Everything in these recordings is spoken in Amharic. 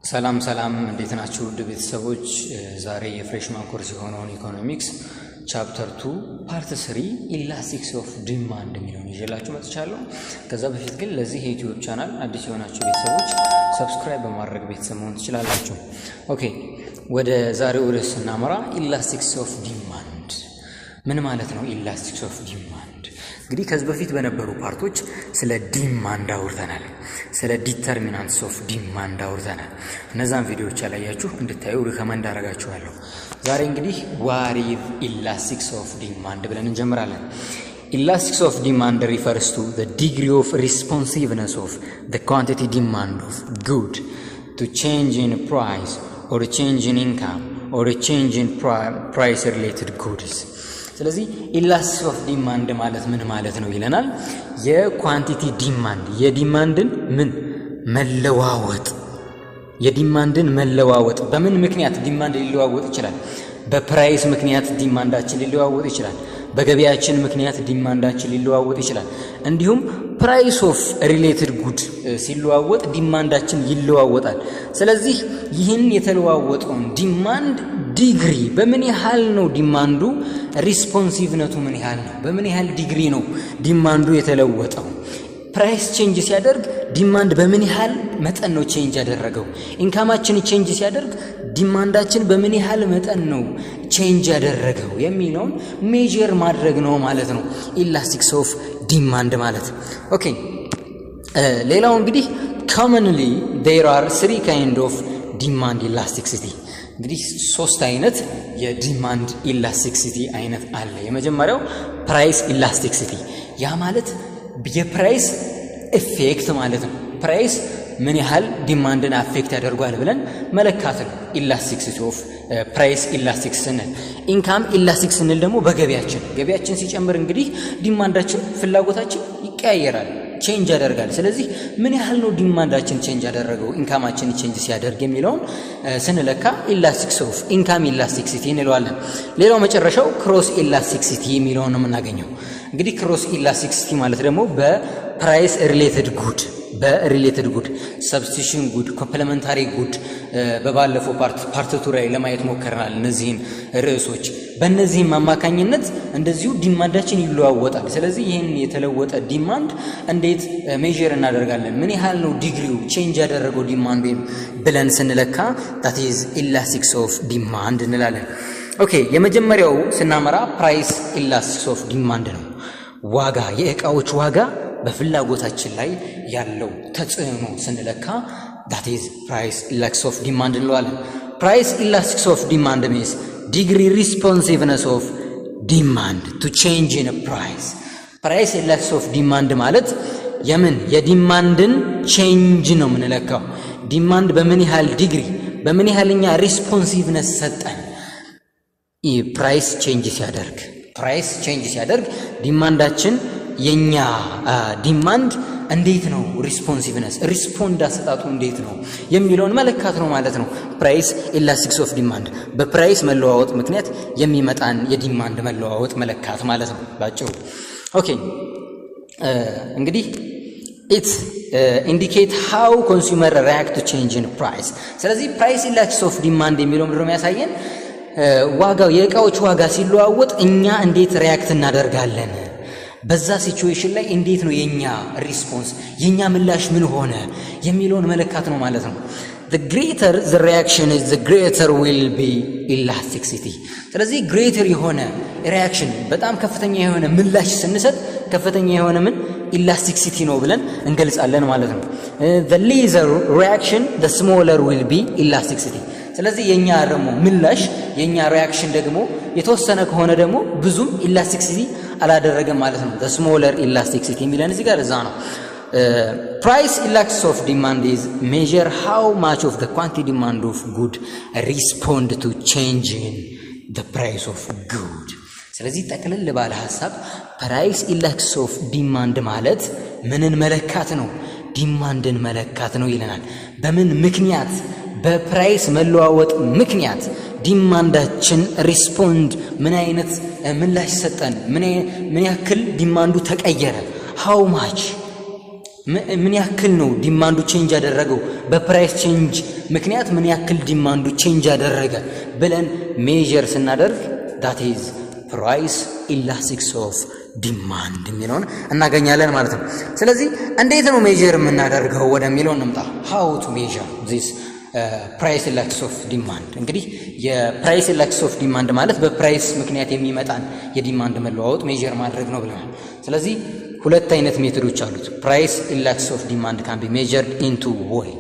ሰላም እንዴት ናችሁ ውድ ቤተሰቦች? ዛሬ የፍሬሽማን ኮርስ የሆነውን ኢኮኖሚክስ ቻፕተር 2 ፓርት 3 ኢላስቲክስ ኦፍ ዲማንድ የሚለውን ይዤላችሁ መጥቻለሁ። ከዛ በፊት ግን ለዚህ የዩቲዩብ ቻናል አዲስ የሆናችሁ ቤተሰቦች ሰብስክራይብ በማድረግ ቤተሰብ መሆን ትችላላችሁ። ኦኬ፣ ወደ ዛሬው ርዕስ ስናመራ ኢላስቲክስ ኦፍ ዲማንድ ምን ማለት ነው? ኢላስቲክስ ኦፍ ዲማንድ እንግዲህ ከዚህ በፊት በነበሩ ፓርቶች ስለ ዲማንድ አውርተናል፣ ስለ ዲተርሚናንትስ ኦፍ ዲማንድ አውርተናል። እነዛን ቪዲዮዎች ያላያችሁ እንድታዩ ሪከመንድ አደርጋችኋለሁ። ዛሬ እንግዲህ ዋት ኢዝ ኢላስቲክስ ኦፍ ዲማንድ ብለን እንጀምራለን። Elastics of demand refers to the degree of responsiveness of the quantity demand of good to change in price or a change in income or a change in price related goods. ስለዚህ ኢላስቲክስ ኦፍ ዲማንድ ማለት ምን ማለት ነው ይለናል። የኳንቲቲ ዲማንድ የዲማንድን ምን መለዋወጥ፣ የዲማንድን መለዋወጥ በምን ምክንያት ዲማንድ ሊለዋወጥ ይችላል? በፕራይስ ምክንያት ዲማንዳችን ሊለዋወጥ ይችላል። በገበያችን ምክንያት ዲማንዳችን ሊለዋወጥ ይችላል። እንዲሁም ፕራይስ ኦፍ ሪሌትድ ጉድ ሲለዋወጥ ዲማንዳችን ይለዋወጣል። ስለዚህ ይህን የተለዋወጠውን ዲማንድ ዲግሪ በምን ያህል ነው ዲማንዱ ሪስፖንሲቭነቱ ምን ያህል ነው? በምን ያህል ዲግሪ ነው ዲማንዱ የተለወጠው? ፕራይስ ቼንጅ ሲያደርግ ዲማንድ በምን ያህል መጠን ነው ቼንጅ ያደረገው? ኢንካማችን ቼንጅ ሲያደርግ ዲማንዳችን በምን ያህል መጠን ነው ቼንጅ ያደረገው የሚለውን ሜጀር ማድረግ ነው ማለት ነው ኢላስቲክስ ኦፍ ዲማንድ ማለት። ኦኬ፣ ሌላው እንግዲህ commonly there are three kind of demand elasticity። እንግዲህ ሶስት አይነት የዲማንድ ኢላስቲክሲቲ አይነት አለ። የመጀመሪያው ፕራይስ ኢላስቲክሲቲ፣ ያ ማለት የፕራይስ ኢፌክት ማለት ነው። ፕራይስ ምን ያህል ዲማንድን አፌክት ያደርጓል ብለን መለካት ነው ኢላስቲክሲቲ ኦፍ ፕራይስ ኢላስቲክስ ስንል። ኢንካም ኢላስቲክስ ስንል ደግሞ ገበያችን ሲጨምር እንግዲህ ዲማንዳችን ፍላጎታችን ይቀያየራል፣ ቼንጅ ያደርጋል። ስለዚህ ምን ያህል ነው ዲማንዳችን ቼንጅ ያደረገው ኢንካማችን ቼንጅ ሲያደርግ የሚለውን ስንለካ ኢላስቲክስ ኦፍ ኢንካም ኢላስቲክሲቲ እንለዋለን። ሌላው መጨረሻው ክሮስ ኢላስቲክሲቲ የሚለውን ነው የምናገኘው። እንግዲህ ክሮስ ኢላስቲክሲቲ ማለት ደግሞ በፕራይስ ሪሌትድ ጉድ ሰብስቲሽን ጉድ፣ ኮምፕሊመንታሪ ጉድ በባለፈው ፓርት 2 ላይ ለማየት ሞከርናል። እነዚህን ርዕሶች በእነዚህም አማካኝነት እንደዚሁ ዲማንዳችን ይለዋወጣል። ስለዚህ ይህን የተለወጠ ዲማንድ እንዴት ሜዥር እናደርጋለን? ምን ያህል ነው ዲግሪው ቼንጅ ያደረገው ዲማንድ ብለን ስንለካ that is ኢላስቲክስ ኦፍ ዲማንድ እንላለን። ኦኬ፣ የመጀመሪያው ስናመራ ፕራይስ ኢላስቲክስ ኦፍ ዲማንድ ነው። ዋጋ፣ የእቃዎች ዋጋ በፍላጎታችን ላይ ያለው ተጽዕኖ ስንለካ that is price elasticity of demand እንለዋለን። price elasticity of demand means degree responsiveness of demand to change in a price። price elasticity of demand ማለት የዲማንድን ቼንጅ ነው የምንለካው። ዲማንድ በምን ያህል ዲግሪ በምን ያህልኛ ሪስፖንሲቭነስ ሰጠን ፕራይስ ቼንጅ ሲያደርግ ዲማንዳችን የኛ ዲማንድ እንዴት ነው ሪስፖንድ አሰጣጡ እንዴት ነው የሚለውን መለካት ነው ማለት ነው ፕራይስ ኢላስቲክስ ኦፍ ዲማንድ። በፕራይስ መለዋወጥ ምክንያት የሚመጣን የዲማንድ መለዋወጥ መለካት ማለት ነው ባጭሩ። ኦኬ፣ እንግዲህ it indicate how consumer react to change in price። ስለዚህ ፕራይስ ኢላስቲክስ ኦፍ ዲማንድ የሚለው ምንድነው የሚያሳየን? ዋጋው የእቃዎች ዋጋ ሲለዋወጥ እኛ እንዴት ሪያክት እናደርጋለን፣ በዛ ሲቹዌሽን ላይ እንዴት ነው የኛ ሪስፖንስ፣ የኛ ምላሽ ምን ሆነ የሚለውን መለካት ነው ማለት ነው። the greater the reaction is the greater will be elasticity። ስለዚህ greater የሆነ ሪያክሽን በጣም ከፍተኛ የሆነ ምላሽ ስንሰጥ ከፍተኛ የሆነ ኢላስቲክሲቲ ነው ብለን እንገልጻለን ማለት ነው። the lesser reaction the smaller will be elasticity። ስለዚህ የኛ ደግሞ ምላሽ የኛ ሪያክሽን ደግሞ የተወሰነ ከሆነ ደግሞ ብዙም ኢላስቲክሲቲ አላደረገም ማለት ነው። the smaller elasticity የሚለን እዚህ ጋር እዛ ነው። price elasticity of demand is measure how much of the quantity demand of good respond to change in the price of good። ስለዚህ ጠቅለል ባለ ሐሳብ price elasticity of demand ማለት ምንን መለካት ነው? ዲማንድን መለካት ነው ይለናል። በምን ምክንያት? በፕራይስ መለዋወጥ ምክንያት ዲማንዳችን ሪስፖንድ ምን አይነት ምላሽ ሰጠን፣ ምን ያክል ዲማንዱ ተቀየረ፣ how much ምን ያክል ነው ዲማንዱ ቼንጅ ያደረገው በፕራይስ ቼንጅ ምክንያት ምን ያክል ዲማንዱ ቼንጅ ያደረገ ብለን ሜዠር ስናደርግ that is price elasticity of demand የሚለውን እናገኛለን ማለት ነው። ስለዚህ እንዴት ነው ሜዠር የምናደርገው ወደሚለው እንምጣ። how to measure this price elasticity of demand። እንግዲህ የፕራይስ elasticity of demand ማለት በፕራይስ ምክንያት የሚመጣን የዲማንድ መለዋወጥ ሜዠር ማድረግ ነው ብለናል። ስለዚህ ሁለት አይነት ሜቶዶች አሉት። price elasticity of demand can be measured in two way.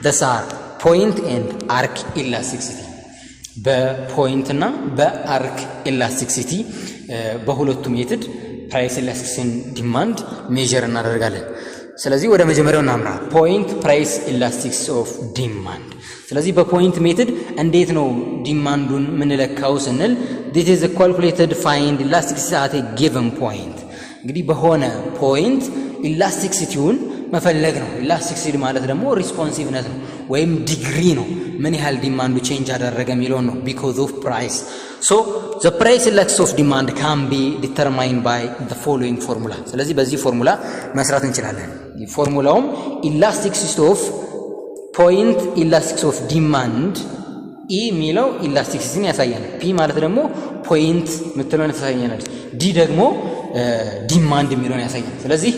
these are point and arc elasticity። በፖይንት እና በአርክ ኤላስቲሲቲ በሁለቱ ሜትድ ፕራይስ ኤላስቲሲቲን ዲማንድ ሜዠር እናደርጋለን። ስለዚህ ወደ መጀመሪያው እናምራ። ፖይንት ፕራይስ ኤላስቲሲቲ ኦፍ ዲማንድ። ስለዚህ በፖይንት ሜትድ እንዴት ነው ዲማንዱን ምንለካው ስንል this is calculated find elasticity at a given point። እንግዲህ በሆነ ፖይንት ኢላስቲሲቲውን መፈለግ ነው። ኢላስቲሲቲ ማለት ደግሞ ሪስፖንሲቭነስ ነው ወይም ዲግሪ ነው ምን ያህል ዲማንዱ ቼንጅ አደረገ የሚለው ነው because of price. so the price elasticity of demand can be determined by the following formula። ስለዚህ በዚህ ፎርሙላ መስራት እንችላለን። ፎርሙላውም elasticity of point elasticity of demand E የሚለው ኢላስቲሲቲን ያሳያል። P ማለት ደግሞ ፖይንት ምትለውን ያሳያል። D ደግሞ ዲማንድ የሚለውን ያሳያል። ስለዚህ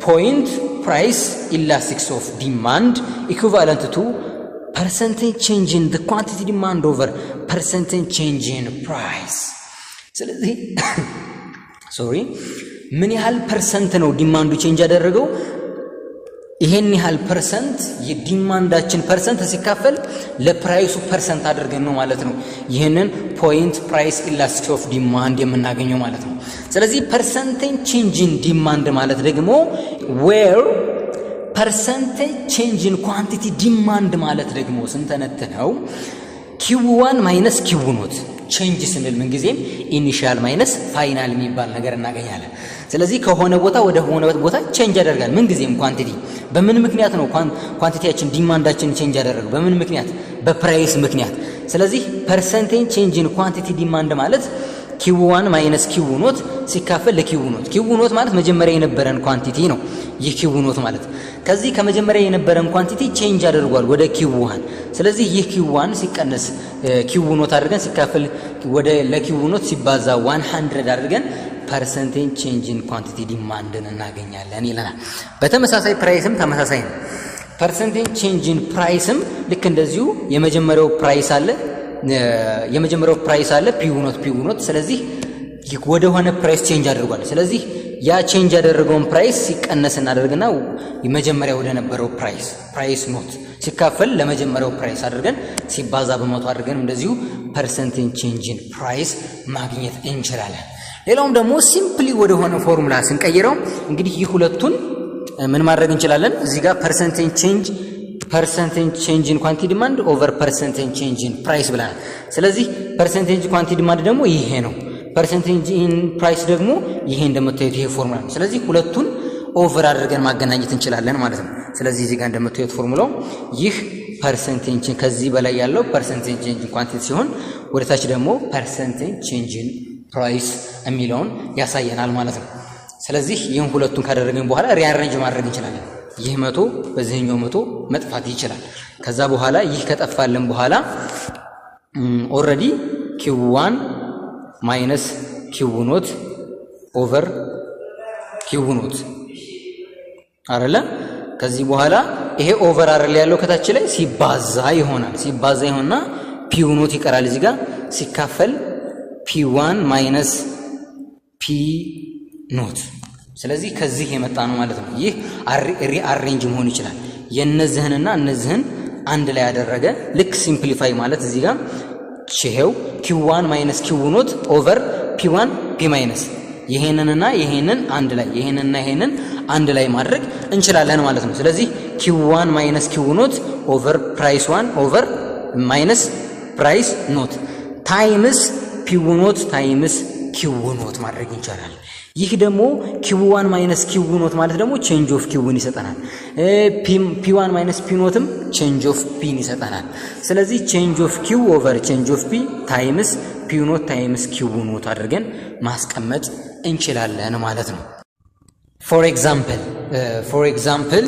point price elasticity of demand equivalent to percentage change in the quantity demand over percentage change in price። ስለዚህ ምን ያህል ፐርሰንት ነው ዲማንዱ ቼንጅ ያደረገው? ይሄን ያህል ፐርሰንት የዲማንዳችን ፐርሰንት ሲካፈል ለፕራይሱ ፐርሰንት አድርገን ነው ማለት ነው ይሄንን ፖይንት ፕራይስ ኢላስቲሲቲ ኦፍ ዲማንድ የምናገኘው ማለት ነው። ስለዚህ ፐርሰንቴጅ ቼንጅ ኢን ዲማንድ ማለት ደግሞ where percentage change in quantity demand ማለት ደግሞ ስንተነትነው Q1 minus Q0 ቼንጅ ስንል ምን ጊዜም ኢኒሺያል ማይነስ ፋይናል የሚባል ነገር እናገኛለን። ስለዚህ ከሆነ ቦታ ወደ ሆነ ቦታ ቼንጅ ያደርጋል ምን ጊዜም ኳንቲቲ። በምን ምክንያት ነው ኳንቲቲያችን ዲማንዳችን ቼንጅ ያደረገው? በምን ምክንያት? በፕራይስ ምክንያት። ስለዚህ percentage change in quantity demand ማለት Q1 minus Q0 ሲካፈል ለQ0 Q0 ማለት መጀመሪያ የነበረን ኳንቲቲ ነው። ይህ Q0 ማለት ከዚህ ከመጀመሪያ የነበረን ኳንቲቲ ቼንጅ አድርጓል ወደ Q1። ስለዚህ ይህ Q1 ሲቀነስ Q0 አድርገን ሲካፈል ወደ ለQ0 ሲባዛ 100 አድርገን percentage change in quantity demand እናገኛለን ይላል። በተመሳሳይ ፕራይስም ተመሳሳይ ነው። percentage change in priceም ልክ እንደዚሁ የመጀመሪያው ፕራይስ አለ P0 ስለዚህ ወደ ሆነ ፕራይስ ቼንጅ አድርጓል። ስለዚህ ያ ቼንጅ ያደረገውን ፕራይስ ሲቀነስ እናደርግና የመጀመሪያው ወደ ነበረው ፕራይስ ኖት ሲካፈል ለመጀመሪያው ፕራይስ አድርገን ሲባዛ በመቶ አድርገን እንደዚሁ percentage change in price ማግኘት እንችላለን። ሌላውም ደግሞ ሲምፕሊ ወደ ሆነ ፎርሙላ ስንቀይረው እንግዲህ ይህ ሁለቱን ምን ማድረግ እንችላለን? እዚህ ጋር percentage change in quantity demand over percentage change in price ብለናል። ስለዚህ percentage quantity demand ደግሞ ይሄ ነው። percentage in price ደግሞ ይሄ እንደምታዩት ይሄ ፎርሙላ ነው። ስለዚህ ሁለቱን ኦቨር አድርገን ማገናኘት እንችላለን ማለት ነው። ስለዚህ እዚህ ጋር እንደምታዩት ፎርሙላው ይህ percentage ከዚህ በላይ ያለው percentage change in quantity ሲሆን ወደ ታች ደግሞ percentage change in price የሚለውን ያሳየናል ማለት ነው። ስለዚህ ይህን ሁለቱን ካደረግን በኋላ ሪአሬንጅ ማድረግ እንችላለን። ይህ 100 በዚህኛው 100 መጥፋት ይችላል። ከዛ በኋላ ይህ ከጠፋልን በኋላ ኦሬዲ Q1 minus Q0 over Q0 አይደለ? ከዚህ በኋላ ይሄ ኦቨር አይደል ያለው ከታች ላይ ሲባዛ ይሆንና P0 ይቀራል እዚህ ጋር ሲካፈል P1 minus P0 ስለዚህ ከዚህ የመጣ ነው ማለት ነው። ይህ ሪአሬንጅ መሆን ይችላል። የነዚህንና እነዚህን አንድ ላይ ያደረገ ልክ ሲምፕሊፋይ ማለት እዚህ ጋር ሼው Q1 minus Q0 over P1 P minus ይሄንንና ይሄንን አንድ ላይ ማድረግ እንችላለን ማለት ነው። ስለዚህ Q1 minus Q0 over price 1 over minus price not times P0 times Q0 ማድረግ እንችላለን። ይህ ደግሞ Q1 minus Q0 ማለት ደግሞ change of Q1 ይሰጠናል። P1 minus P0ም change of P ይሰጠናል። ስለዚህ change of Q over change of P times P0 times Q0 አድርገን ማስቀመጥ እንችላለን ማለት ነው። for example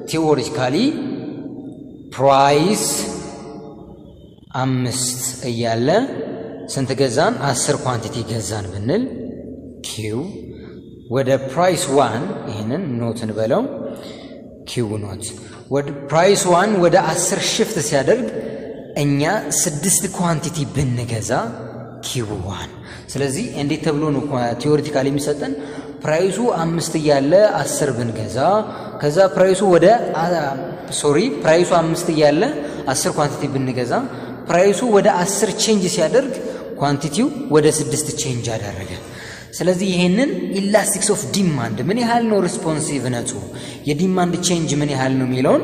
theoretically price አምስት እያለ ስንት ገዛን 10 ኳንቲቲ ገዛን ብንል q ወደ ፕራይስ 1 ይሄንን ኖት እንበለው q ኖት ወደ ፕራይስ 1 ወደ 10 ሽፍት ሲያደርግ እኛ 6 ኳንቲቲ ብንገዛ q1 ስለዚህ እንዴት ተብሎ ነው ቲዮሪቲካሊ የሚሰጠን ፕራይሱ 5 እያለ 10 ብንገዛ ከዛ ፕራይሱ 5 እያለ 10 ኳንቲቲ ብንገዛ ፕራይሱ ወደ 10 ቼንጅ ሲያደርግ ኳንቲቲው ወደ 6 ቼንጅ አደረገ ስለዚህ ይሄንን ኢላስቲክስ ኦፍ ዲማንድ ምን ያህል ነው ሪስፖንሲቭነቱ የዲማንድ ቼንጅ ምን ያህል ነው የሚለውን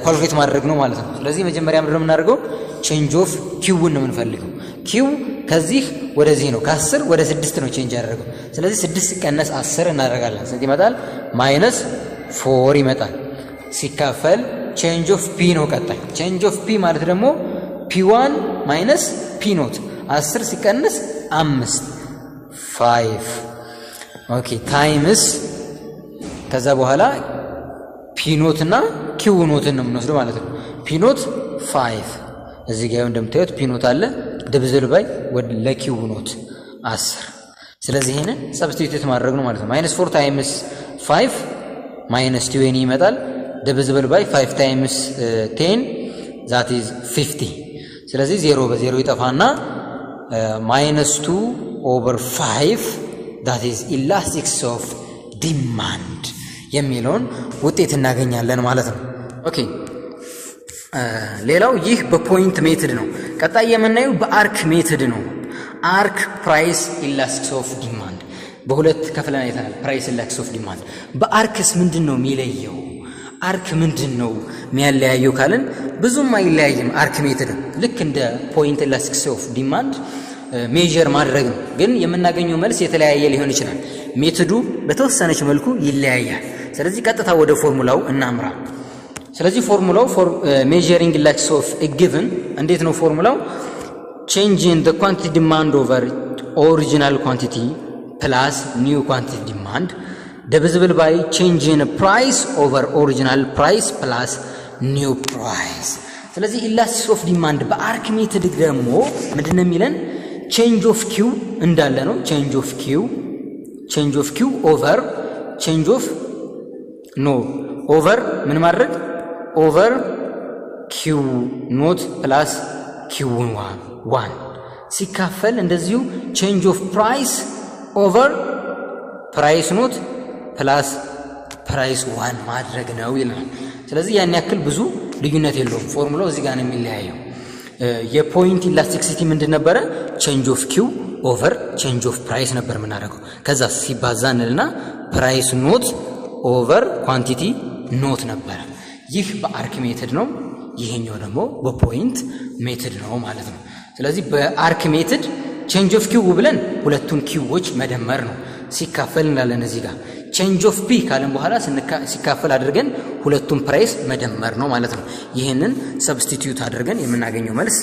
ኳልኩሌት ማድረግ ነው ማለት ነው ስለዚህ መጀመሪያ ምንድነው የምናደርገው ቼንጅ ኦፍ q ነው የምንፈልገው q ከዚህ ወደዚህ ነው ከ10 ወደ 6 ነው ቼንጅ ያደረገው ስለዚህ 6 ሲቀነስ 10 እናደርጋለን ስለዚህ ይመጣል -4 ይመጣል ሲካፈል ቼንጅ ኦፍ p ነው ቀጣይ ቼንጅ ኦፍ p ማለት ደግሞ p1 p ኖት 10 ሲቀነስ 5 ኦኬ ታይምስ ከዛ በኋላ p ኖት እና q ኖትን ነው የምንወስደው ማለት ነው p ኖት 5 እዚህ ጋር እንደምታዩት p ኖት አለ ዲቪዝብል ባይ ለq ኖት 10 ስለዚህ ይሄንን ሰብስቲቲዩት ማድረግ ነው ማለት ነው -4 ታይምስ 5 -20 ይመጣል ዲቪዝብል ባይ 5 ታይምስ 10 that is 50 ስለዚህ 0 በ0 ይጠፋና -2/5 that is elasticity of demand የሚለውን ውጤት እናገኛለን ማለት ነው ኦኬ ሌላው ይህ በፖይንት ሜተድ ነው ቀጣይ የምናየው በአርክ ሜተድ ነው አርክ ፕራይስ ኢላስቲክስ ኦፍ ዲማንድ በሁለት ከፍለን አይተናል ፕራይስ ኢላስቲክስ ኦፍ ዲማንድ በአርክስ ምንድነው የሚለየው አርክ ምንድነው የሚያለያየው ካለን ብዙም አይለያይም አርክ ሜተድ ልክ እንደ ፖይንት ኢላስቲክስ ኦፍ ዲማንድ ሜጀር ማድረግ ነው ግን የምናገኘው መልስ የተለያየ ሊሆን ይችላል ሜተዱ በተወሰነች መልኩ ይለያያል ስለዚህ ቀጥታ ወደ ፎርሙላው እናምራ ስለዚህ ፎርሙላው for measuring elasticity of a given እንዴት ነው ፎርሙላው change in the quantity demand over original quantity plus new quantity demand divisible by change in price over original price plus new price ስለዚህ elasticity of demand በአርክ ሜተድ ደግሞ ምንድነው የሚለን change of q እንዳለ ነው change of q over change of over ምን ማድረግ over q not plus q1 ሲካፈል እንደዚሁ change of price over price not plus price 1 ማድረግ ነው ይላል ስለዚህ ያን ያክል ብዙ ልዩነት የለውም ፎርሙላው እዚህ ጋር ነው የሚለያየው የፖይንት ኢላስቲሲቲ ምንድን ነበረ change of q over change of price ነበር የምናደርገው ከዛ ሲባዛንልና price not over quantity not ነበር ይህ በአርክ ሜተድ ነው ይሄኛው ደግሞ በፖይንት ሜተድ ነው ማለት ነው ስለዚህ በአርክ ሜተድ change of q ብለን ሁለቱን qዎች መደመር ነው ሲካፈል እንላለን እዚህ ጋር change of p ካለን በኋላ ሲካፈል አድርገን ሁለቱን ፕራይስ መደመር ነው ማለት ነው ይሄንን ሰብስቲቲዩት አድርገን የምናገኘው መልስ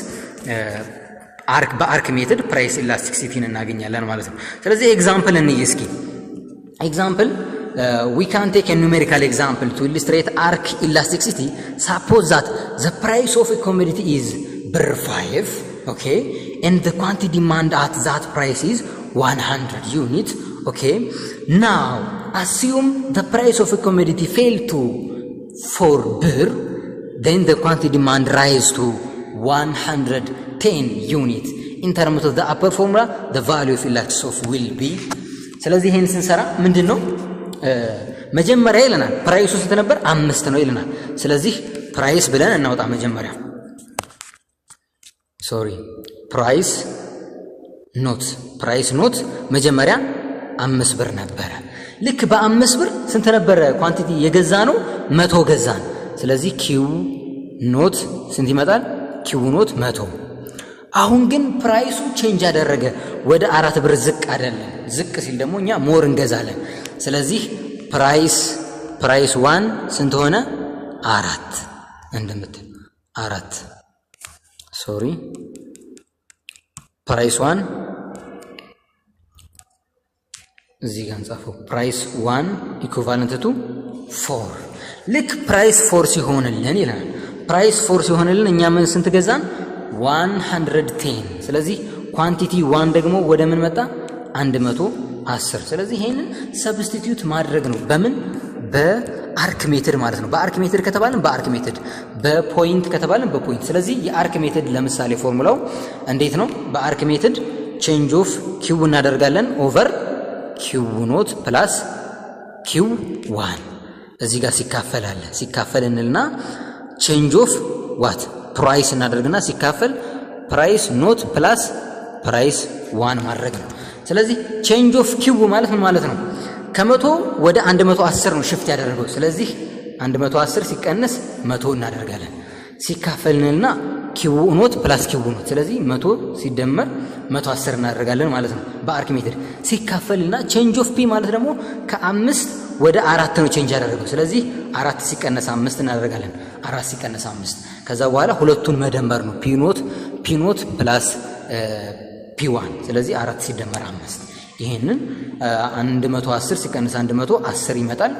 አርክ በአርክ ሜተድ ፕራይስ ኢላስቲሲቲን እናገኛለን ማለት ነው ስለዚህ ኤግዛምፕል እንይ እስኪ ኤግዛምፕል we can take a numerical example to illustrate arc elasticity suppose that the price of a commodity is $5 okay and the quantity demand at that price is 100 units okay now assume the price of a commodity fell to $4 then the quantity demand rise to 110 units in terms of the upper formula the value of elasticity of will be ስለዚህ ይሄን ስንሰራ ምንድነው መጀመሪያ ይለናል ፕራይሱ ስንት ነበር 5 ነው ይለናል ስለዚህ ፕራይስ ብለን እናውጣ መጀመሪያ ፕራይስ ኖት መጀመሪያ 5 ብር ነበር ልክ በ5 ብር ስንት ነበር ኳንቲቲ የገዛ ነው 100 ገዛን ስለዚህ q ኖት ስንት ይመጣል q ኖት 100 አሁን ግን ፕራይሱ ቼንጅ አደረገ ወደ 4 ብር ዝቅ አይደለም ዝቅ ሲል ደግሞ እኛ ሞር እንገዛለን ስለዚህ ፕራይስ 1 ስንት ሆነ 4 እንደምትል 4 ፕራይስ 1 እዚህ ጋር እንጻፈው ፕራይስ 1 ኢኩቫለንት ቱ 4 ልክ ፕራይስ 4 ሲሆንልን ይላል ፕራይስ 4 ሲሆንልን እኛ ምን ስንት ገዛን 110 ስለዚህ ኳንቲቲ 1 ደግሞ ወደ ምን መጣ 110 ስለዚህ ይሄንን ሰብስቲቲዩት ማድረግ ነው በምን በአርክ ሜተድ ማለት ነው በአርክ ሜተድ ከተባለን በአርክ ሜተድ በፖይንት ከተባለን በፖይንት ስለዚህ የአርክ ሜተድ ለምሳሌ ፎርሙላው እንዴት ነው በአርክ ሜተድ ቼንጅ ኦፍ ኪው እናደርጋለን ኦቨር ኪው ኖት ፕላስ ኪው 1 እዚህ ጋር ሲካፈል እንልና ቼንጅ ኦፍ ዋት ፕራይስ እናደርግና ሲካፈል ፕራይስ ኖት ፕላስ ፕራይስ 1 ማድረግ ነው ስለዚህ ቼንጅ ኦፍ ኪው ማለት ምን ማለት ነው ከመቶ ወደ 110 ነው ሽፍት ያደረገው ስለዚህ 110 ሲቀነስ 100 እናደርጋለን ሲካፈልንና ኪው ኖት ፕላስ ኪው ኖት ስለዚህ 100 ሲደመር 110 እናደርጋለን ማለት ነው በአርክ ሜተድ ሲካፈልና ቼንጅ ኦፍ ፒ ማለት ደግሞ ከ5 ወደ 4 ነው ቼንጅ ያደረገው ስለዚህ 4 ሲቀነስ 5 እናደርጋለን 4 ሲቀነስ 5 ከዛ በኋላ ሁለቱን መደመር ነው ፒ ኖት ፕላስ ፒ1 ስለዚህ 4 ሲደመር 5 ይሄንን 110 ሲቀነስ 110 ይመጣል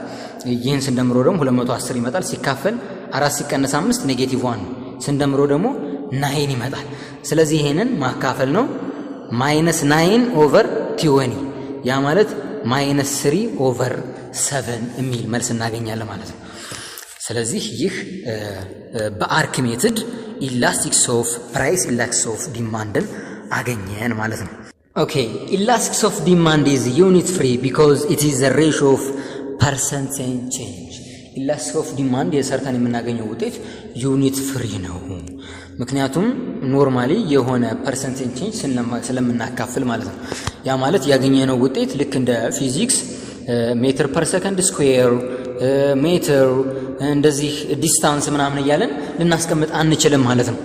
ይሄን ስንደምሮ ደግሞ 210 ይመጣል ሲካፈል 4 ሲቀነስ 5 ኔጌቲቭ 1 ስንደምሮ ደግሞ 9 ይመጣል ስለዚህ ይሄንን ማካፈል ነው -9 ኦቨር 20 ያ ማለት -3 ኦቨር 7 የሚል መልስ እናገኛለን ማለት ነው ስለዚህ ይህ በአርክ ሜተድ ኢላስቲክስ ኦፍ ፕራይስ ኢላስቲክስ ኦፍ ዲማንድን አገኘን ማለት ነው okay elasticity of demand is unit free because it is the ratio of percentage change elasticity of demand የሰርተን የምናገኘው ውጤት ዩኒት ፍሪ ነው ምክንያቱም ኖርማሊ የሆነ ፐርሰንቴጅ ቼንጅ ስለምናካፍል ማለት ነው ያ ማለት ያገኘነው ውጤት ልክ እንደ ፊዚክስ ሜትር ፐር ሰከንድ ስኩዌር ሜትር እንደዚህ ዲስታንስ ምናምን እያለን ልናስቀምጥ አንችልም ማለት ነው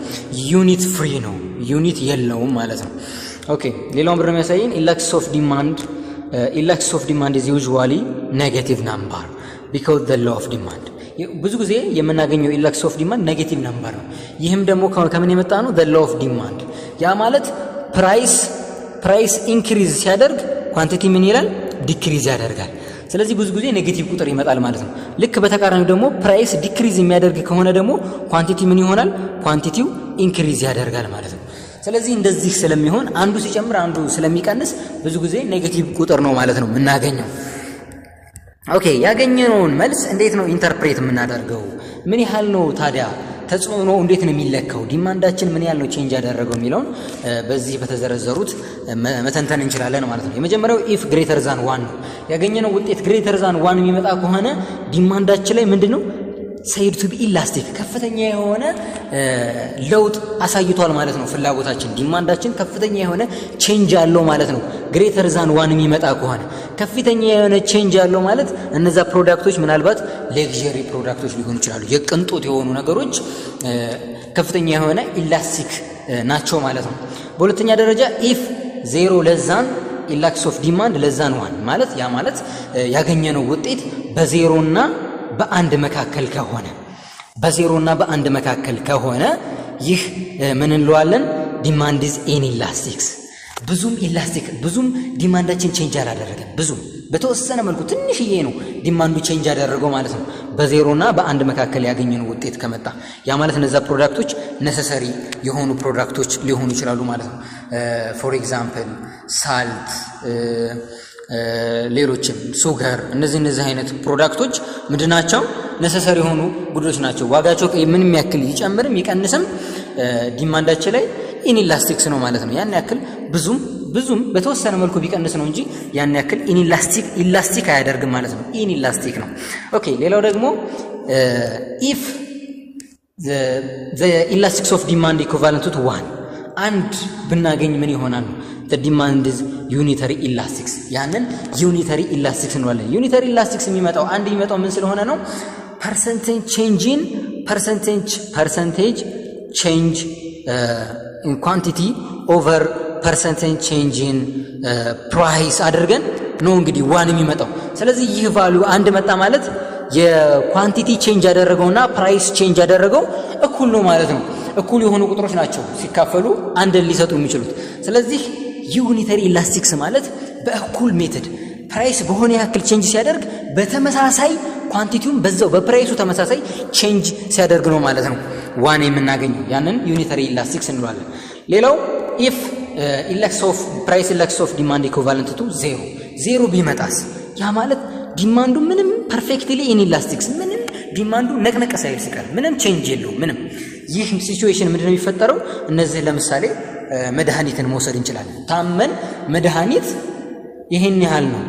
ዩኒት ፍሪ ነው ዩኒት የለውም ማለት ነው ኦኬ ሌላው ብር የሚያሳየን elasticity of demand is usually negative number because the law of demand ብዙ ጊዜ የምናገኘው elasticity of demand ኔጌቲቭ ነምበር ነው ይህም ደግሞ ከምን የመጣ ነው the law of demand ያ ማለት ፕራይስ ኢንክሪዝ ሲያደርግ ኳንቲቲ ምን ይላል ዲክሪዝ ያደርጋል ስለዚህ ብዙ ጊዜ ኔጌቲቭ ቁጥር ይመጣል ማለት ነው ልክ በተቃራኒው ደግሞ ፕራይስ ዲክሪዝ የሚያደርግ ከሆነ ደግሞ ኳንቲቲ ምን ይሆናል ኳንቲቲው ኢንክሪዝ ያደርጋል ማለት ነው ስለዚህ እንደዚህ ስለሚሆን አንዱ ሲጨምር አንዱ ስለሚቀንስ ብዙ ጊዜ ኔጌቲቭ ቁጥር ነው ማለት ነው እናገኘው ኦኬ ያገኘነውን መልስ እንዴት ነው ኢንተርፕሬት የምናደርገው ምን ያህል ነው ታዲያ ተጽዕኖ እንዴት ነው የሚለካው ዲማንዳችን ምን ያህል ነው ቼንጅ ያደረገው የሚለውን በዚህ በተዘረዘሩት መተንተን እንችላለን ማለት ነው የመጀመሪያው if greater than 1 ነው ያገኘነው ውጤት greater than 1 የሚመጣ ከሆነ ዲማንዳችን ላይ ምንድነው said to be elastic ከፍተኛ የሆነ ለውጥ አሳይቷል ማለት ነው ፍላጎታችን ዲማንዳችን ከፍተኛ የሆነ ቼንጅ አለው ማለት ነው greater than 1 የሚመጣ ከሆነ ከፍተኛ የሆነ ቼንጅ አለው ማለት እነዛ ፕሮዳክቶች ምናልባት ሌክዠሪ ፕሮዳክቶች ሊሆኑ ይችላሉ የቅንጦት የሆኑ ነገሮች ከፍተኛ የሆነ ኢላስቲክ ናቸው ማለት ነው በሁለተኛ ደረጃ if 0 less than elasticity of demand less than 1 ማለት ያ ማለት ያገኘነው ውጤት በዜሮና በአንድ መካከል ከሆነ ይህ ምን እንለዋለን ዲማንድ ኢዝ ኢንኢላስቲክስ ብዙም ዲማንዳችን ቼንጅ አላደረገም ብዙም በተወሰነ መልኩ ትንሽዬ ነው ዲማንዱ ቼንጅ ያደረገው ማለት ነው በዜሮና በአንድ መካከል ያገኘነው ውጤት ከመጣ ያ ማለት እነዛ ፕሮዳክቶች ነሰሰሪ የሆኑ ፕሮዳክቶች ሊሆኑ ይችላሉ ማለት ነው ፎር ኤግዛምፕል ሳልት ሌሎችም ሱገር እነዚህ አይነት ፕሮዳክቶች ምንድናቸው ነሰሰሪ የሆኑ ጉዶች ናቸው ዋጋቸው ምንም ያክል ይጨምርም ይቀንስም ዲማንዳቸው ላይ ኢንኢላስቲክስ ነው ማለት ነው ያን ያክል ብዙም በተወሰነ መልኩ ቢቀንስ ነው እንጂ ያን ያክል ኢላስቲክ አያደርግም ማለት ነው ኢንኢላስቲክ ነው ኦኬ ሌላው ደግሞ if the elasticity of demand equivalent to 1 አንድ ብናገኝ ምን ይሆናል the demand is unitary elastics ያንን unitary elastics እንላለን unitary elastics የሚመጣው ምን ስለሆነ ነው percentage change in quantity over percentage change in price አድርገን ነው እንግዲህ 1 የሚመጣው ስለዚህ ይህ ቫልዩ አንድ መጣ ማለት የኳንቲቲ ቼንጅ ያደረገውና ፕራይስ ቼንጅ ያደረገው እኩል ነው ማለት ነው እኩል የሆኑ ቁጥሮች ናቸው ሲካፈሉ አንድ ሊሰጡ የሚችሉት ስለዚህ ዩኒተሪ ኢላስቲክስ ማለት በእኩል ሜተድ ፕራይስ በሆነ ያክል ቼንጅ ሲያደርግ በተመሳሳይ ኳንቲቲውን በዛው በፕራይሱ ተመሳሳይ ቼንጅ ሲያደርግ ነው ማለት ነው ዋን የምናገኘው። ያንን ዩኒተሪ ኢላስቲክስ እንለዋለን። ሌላው ኢፍ ኢንዴክስ ኦፍ ፕራይስ ኢንዴክስ ኦፍ ዲማንድ ኢኩቫለንት ቱ ዜሮ ቢመጣስ ያ ማለት ዲማንዱ ምንም ፐርፌክትሊ ኢንኢላስቲክስ ምንም ዲማንዱ ነቅነቅ ሳይል ሲቀር ምንም ቼንጅ የለውም ምንም። ይህ ሲቹዌሽን ምንድነው የሚፈጠረው? እነዚህ ለምሳሌ መድኃኒትን መውሰድ እንችላለን። ታመን መድኃኒት ይሄን ያህል ነው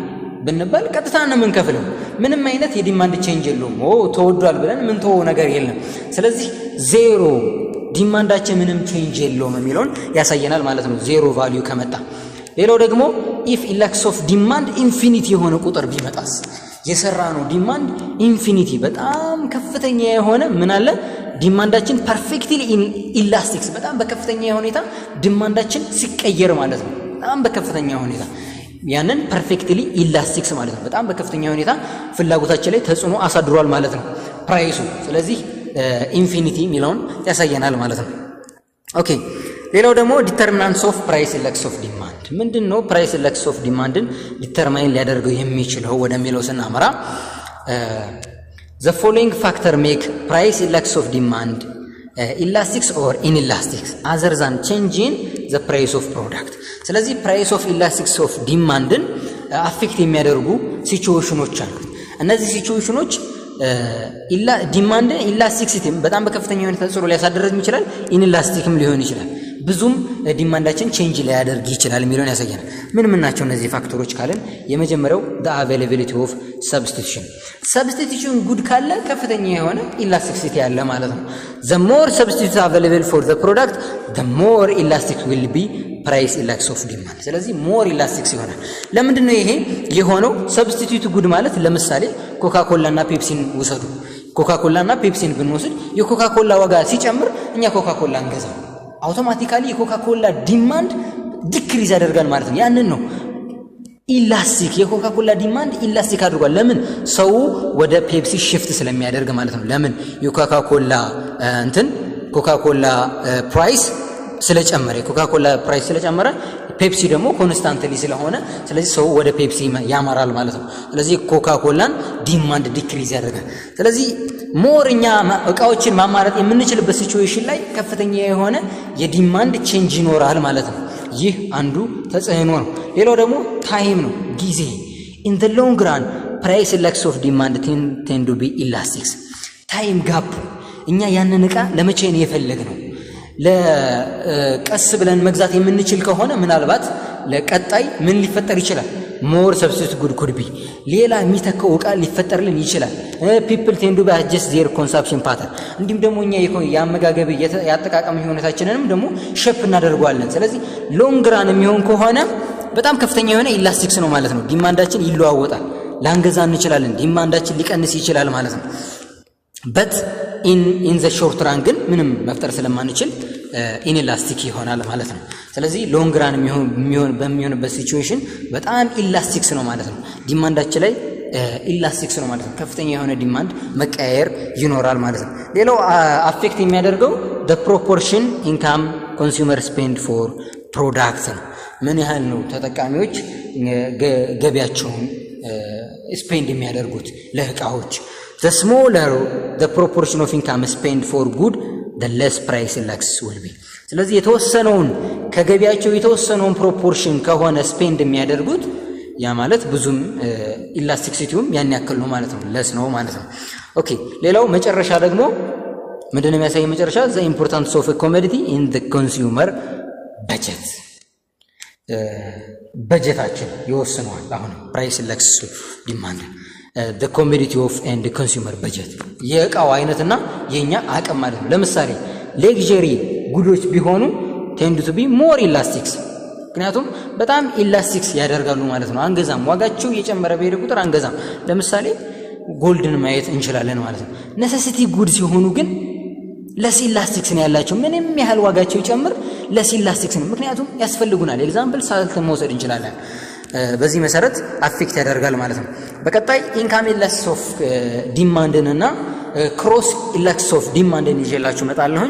ብንባል ቀጥታ ነው የምንከፍለው። ምንም አይነት የዲማንድ ቼንጅ የለውም። ተወዷል ብለን ምን ተወው ነገር የለም። ስለዚህ ዜሮ ዲማንዳችን ምንም ቼንጅ የለውም የሚለውን ያሳየናል ማለት ነው ዜሮ ቫልዩ ከመጣ። ሌላው ደግሞ ኢፍ ኢንዴክስ ኦፍ ዲማንድ ኢንፊኒቲ የሆነ ቁጥር ቢመጣስ የሰራ ነው ዲማንድ ኢንፊኒቲ በጣም ከፍተኛ የሆነ ምን አለ ዲማንዳችን ፐርፌክትሊ ኢላስቲክስ በጣም በከፍተኛ ሁኔታ ዲማንዳችን ሲቀየር ማለት ነው በጣም በከፍተኛ ሁኔታ ያንን ፐርፌክትሊ ኢላስቲክስ ማለት ነው በጣም በከፍተኛ ሁኔታ ፍላጎታችን ላይ ተጽዕኖ አሳድሯል ማለት ነው ፕራይሱ። ስለዚህ ኢንፊኒቲ ሚለውን ያሳየናል ማለት ነው። ኦኬ ሌላው ደግሞ ዲተርሚናንትስ ኦፍ ፕራይስ ኢንዴክስ ኦፍ ዲማንድ ምንድነው? ፕራይስ ኢንዴክስ ኦፍ ዲማንድን ዲተርማይን ሊያደርገው የሚችለው ወደሚለው ስናመራ the following factor make price index of demand elastic or inelastic other than change in the price of product። ስለዚህ ፕራይስ ኦፍ ኢላስቲክስ ኦፍ ዲማንድን አፌክት የሚያደርጉ ሲቹዌሽኖች አሉ። እነዚህ ሲቹዌሽኖች ዲማንድ ኢላስቲክሲቲ በጣም በከፍተኛ ሁኔታ ተጽዕኖ ሊያሳድር ይችላል፣ ኢንኢላስቲክም ሊሆን ይችላል። ብዙም ዲማንዳችን ቼንጅ ሊያደርግ ይችላል የሚለውን ያሳየናል። ምን ናቸው እነዚህ ፋክተሮች ካለን የመጀመሪያው the availability of substitution ጉድ ካለ ከፍተኛ የሆነ ኢላስቲክሲቲ ያለ ማለት ነው። the more substitute available for the product the more elastic will be price index of demand። ስለዚህ more elastic ይሆናል። ለምንድን ነው ይሄ የሆነው? substitute ጉድ ማለት ለምሳሌ ኮካኮላ እና ፔፕሲን ውሰዱ። ኮካኮላ እና ፔፕሲን ብንወስድ የኮካኮላ ዋጋ ሲጨምር እኛ ኮካኮላ እንገዛው አውቶማቲካሊ የኮካኮላ ዲማንድ ዲክሪዝ ያደርጋል ማለት ነው። ያንን ነው ኢላስቲክ የኮካኮላ ዲማንድ ኢላስቲክ አድርጓል። ለምን? ሰው ወደ ፔፕሲ ሽፍት ስለሚያደርግ ማለት ነው። ለምን? የኮካኮላ ኮካኮላ ፕራይስ ስለጨመረ የኮካኮላ ፕራይስ ስለጨመረ ፔፕሲ ደግሞ ኮንስታንትሊ ስለሆነ ስለዚህ ሰው ወደ ፔፕሲ ያመራል ማለት ነው። ስለዚህ ኮካኮላን ዲማንድ ዲክሪዝ ያደርጋል። ስለዚህ ሞር እኛ እቃዎችን ማማረጥ የምንችልበት ሲቹዌሽን ላይ ከፍተኛ የሆነ የዲማንድ ቼንጅ ይኖራል ማለት ነው። ይህ አንዱ ተጽዕኖ ነው። ሌላው ደግሞ ታይም ነው፣ ጊዜ in the long run price index of demand tend to be elastic ታይም ጋፕ እኛ ያንን እቃ ለመቼ ነው የፈለግነው ለቀስ ብለን መግዛት የምንችል ከሆነ ምናልባት ለቀጣይ ምን ሊፈጠር ይችላል? ሞር ሰብስቲቱት ጉድ ኩድ ቢ ሌላ የሚተካው እቃ ሊፈጠርልን ይችላል። people tend to adjust their consumption pattern እንዲሁም ደግሞ እኛ ያመጋገብ ያጠቃቀም ሁኔታችንንም ደግሞ ሼፕ እናደርጋለን። ስለዚህ ሎንግ ራን የሚሆን ከሆነ በጣም ከፍተኛ የሆነ ኢላስቲክስ ነው ማለት ነው። ዲማንዳችን ይለዋወጣል፣ ላንገዛ እንችላለን፣ ዲማንዳችን ሊቀንስ ይችላል ማለት ነው። በት in the short run ግን ምንም መፍጠር ስለማንችል ኢንኢላስቲክ ይሆናል ማለት ነው። ስለዚህ ሎንግ ራን በሚሆንበት ሲቹዌሽን በጣም ኢላስቲክስ ነው ማለት ነው። ዲማንዳችን ላይ ኢላስቲክስ ነው ማለት ነው። ከፍተኛ የሆነ ዲማንድ መቀያየር ይኖራል ማለት ነው። ሌላው አፌክት የሚያደርገው the proportion income consumer spend for product ነው። ምን ያህል ነው ተጠቃሚዎች ገቢያቸውን ስፔንድ የሚያደርጉት ለእቃዎች። the smaller the proportion of income spent for good the less price index will be። ስለዚህ የተወሰነውን ከገቢያቸው የተወሰነውን ፕሮፖርሽን ከሆነ ስፔንድ የሚያደርጉት ያ ማለት ብዙም ኢላስቲክሲቲውም ያን ያክል ነው ማለት ነው፣ ለስ ነው ማለት ነው። ኦኬ ሌላው መጨረሻ ደግሞ ምንድነው የሚያሳየው? መጨረሻ the importance of a commodity in the consumer budget በጀታችን ይወስነዋል። አሁን ፕራይስ ኢንዴክስ ዲማንድ the commodity of and consumer budget የእቃው አይነትና የኛ አቅም ማለት ነው። ለምሳሌ ሌክዠሪ ጉዶች ቢሆኑ tend to be more elastic ምክንያቱም በጣም ኢላስቲክስ ያደርጋሉ ማለት ነው። አንገዛም፣ ዋጋቸው እየጨመረ በሄደ ቁጥር አንገዛም። ለምሳሌ ጎልድን ማየት እንችላለን ማለት ነው። ነሰሲቲ ጉድ ሲሆኑ ግን ለስ ኢላስቲክስ ነው ያላቸው። ምንም ያህል ዋጋቸው ይጨምር ለስ ኢላስቲክስ ነው፣ ምክንያቱም ያስፈልጉናል። ኤግዛምፕል ሳልት መውሰድ እንችላለን። በዚህ መሰረት አፌክት ያደርጋል ማለት ነው። በቀጣይ ኢንካም ኢንዴክስ ኦፍ ዲማንድን እና ክሮስ ኢንዴክስ ኦፍ ዲማንድን ይዤላችሁ እመጣለሁ።